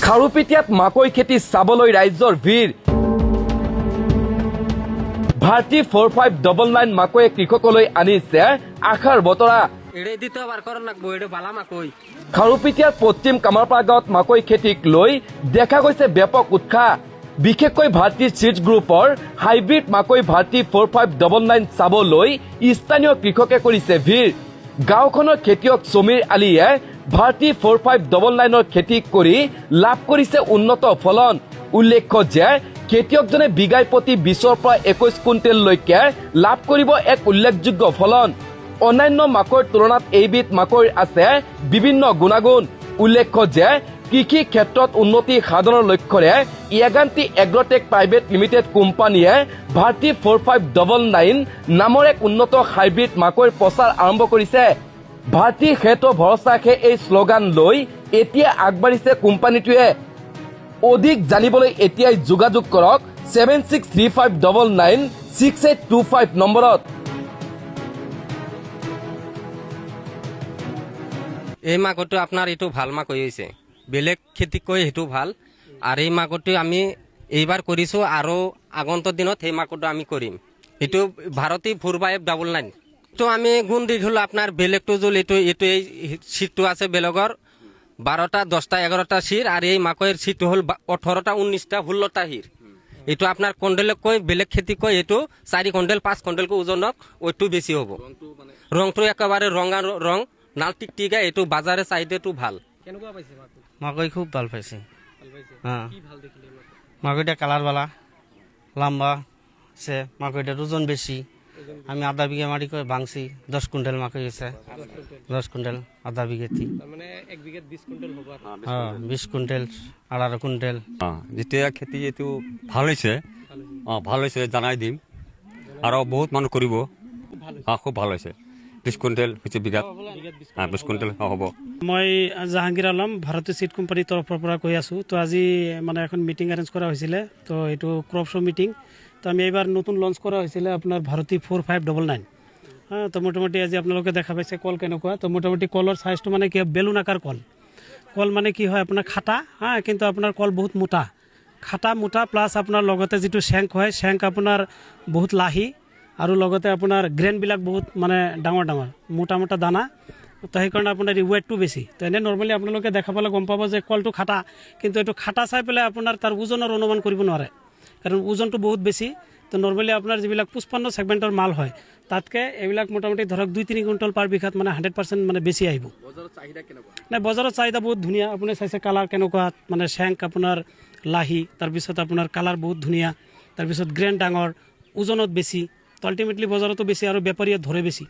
খাৰুপেটীয়াত মাকৈ খেতি চাবলৈ ৰাইজৰ ভিৰ। ভাৰতী 4599 মাকৈয়ে কৃষকলৈ আনিছে আশাৰ বতৰা। খাৰুপেটীয়াৰ পশ্চিম কামাৰপাৰা গাঁৱত মাকৈ খেতিক লৈ দেখা গৈছে ব্যাপক উৎসাহ। বিশেষকৈ ভাৰতী চিডছ গ্ৰুপৰ হাইব্ৰিড মাকৈ ভাৰতী 4599 চাবলৈ স্থানীয় কৃষকে কৰিছে ভিৰ। গাঁওখনৰ খেতিয়ক সমীৰ আলীয়ে ভাৰতী 4599 খেতি কৰি লাভ কৰিছে উন্নত ফলন। উল্লেখ্য যে খেতিয়কজনে বিঘাই প্ৰতি 20ৰ পৰা 21 কুইণ্টেললৈকে লাভ কৰিব এক উল্লেখযোগ্য ফলন। অন্যান্য মাকৈৰ তুলনাত এইবিধ মাকৈৰ আছে বিভিন্ন গুণাগুণ। উল্লেখ্য যে কৃষি ক্ষেত্ৰত উন্নতি সাধনৰ লক্ষ্যৰে ইয়াগান্তি এগ্ৰটেক প্ৰাইভেট লিমিটেড কোম্পানীয়ে ভাৰতী 4599 নামৰ এক উন্নত হাইব্ৰিড মাকৈৰ প্ৰচাৰ আৰম্ভ কৰিছে। ভাৰতী খেত ভৰসাহে এই শ্লোগান লৈ এতিয়া আগবাঢ়িছে কোম্পানীটোৱে। অধিক জানিবলৈ এতিয়াই যোগাযোগ কৰক 7635996825 নম্বৰত। এই মাকৈটো আপোনাৰ এইটো ভাল মাকৈ হৈছে, বেলেগ খেতিকৈ সেইটো ভাল। আৰু এই মাকৈটো আমি এইবাৰ কৰিছোঁ আৰু আগন্তুক দিনত সেই মাকৈটো আমি কৰিম। এইটো ভাৰতী 4599 তো আমি গুণ দি ধৰিলোঁ আপোনাৰ বেলেগটো জল এইটো এই চিটটো আছে বেলেগৰ 12টা 10টা 11টা চিৰ আৰু এই মাকৈৰ চিটটো হ'ল 18টা 19টা 16টা হিৰ। এইটো আপোনাৰ কণ্ডেলতকৈ বেলেগ খেতিকৈ এইটো 4 কুইণ্টেল 5 কুইণ্টেলকৈ ওজনত ওইটো বেছি হ'ব। ৰংটো একেবাৰে ৰঙা ৰং নাল টিকটিকা, এইটো বাজাৰে চাহিদাটো ভাল। কেনেকুৱা পাইছে মাকৈ খুব ভাল পাইছে। মাকৈটা কালাৰৱালা লম্বা আছে, মাকৈটাৰ ওজন বেছি। আমি আধা বিঘা মাটি করে ভাঙছি 10 কুইন্টাল মাকৈ হয়েছে, 10 কুইন্টাল আধা বিঘাতি, মানে 1 বিঘাত 20 কুইন্টাল হ'ব। 20 কুইন্টাল 18 কুইন্টাল। যেতিয়া খেতি এইটো ভাল হৈছে, ভাল হৈছে জনাই দিম আৰু বহুত মানুহ কৰিব। খুব ভাল হৈছে, 20 কুইন্টাল হৈছে বিঘাত, 20 কুইন্টাল হ'ব। মই জাহাংগীৰ আলম ভাৰতী চিড কোম্পানীৰ তৰফৰ পৰা কৈ আছোঁ। তো আজি মানে এখন মিটিং এৰেঞ্জ কৰা হৈছিলে, তো এইটো ক্ৰপ শ্ব' মিটিং। তো আমি এইবাৰ নতুন লঞ্চ কৰা হৈছিলে আপোনাৰ ভাৰতী 4599। তো মোটামুটি আজি আপোনালোকে দেখা পাইছে কল কেনেকুৱা। তো মোটামুটি কলৰ চাইজটো মানে কি বেলুন আকাৰ কল মানে কি হয় আপোনাৰ খাটা, কিন্তু আপোনাৰ কল বহুত মোটা, খাটা মোটা প্লাছ আপোনাৰ লগতে যিটো চেংক হয়, চেংক আপোনাৰ বহুত লাহি আৰু লগতে আপোনাৰ গ্ৰেইনবিলাক বহুত মানে ডাঙৰ ডাঙৰ মোটা মোটা দানা। তো সেইকাৰণে আপোনাৰ ৱেটটো বেছি। তো এনেই নৰ্মেলি আপোনালোকে দেখা পালে গম পাব যে কলটো খাটা, কিন্তু এইটো খাটা চাই পেলাই আপোনাৰ তাৰ ওজনৰ অনুমান কৰিব নোৱাৰে, কাৰণ ওজনটো বহুত বেছি। তো নৰ্মেলি আপোনাৰ যিবিলাক 55 ছেগমেণ্টৰ মাল হয় তাতকৈ এইবিলাক মোটামুটি ধৰক 2-3 কুইণ্টল পাৰ বিঘাত মানে 100% মানে বেছি আহিব। নাই বজাৰৰ চাহিদা বহুত ধুনীয়া, আপুনি চাইছে কালাৰ কেনেকুৱা, মানে চেংক আপোনাৰ লাহি, তাৰপিছত আপোনাৰ কালাৰ বহুত ধুনীয়া, তাৰপিছত গ্ৰেইন ডাঙৰ, ওজনত বেছি। তো আল্টিমেটলি বজাৰতো বেছি আৰু বেপাৰীয়ে ধৰে বেছি।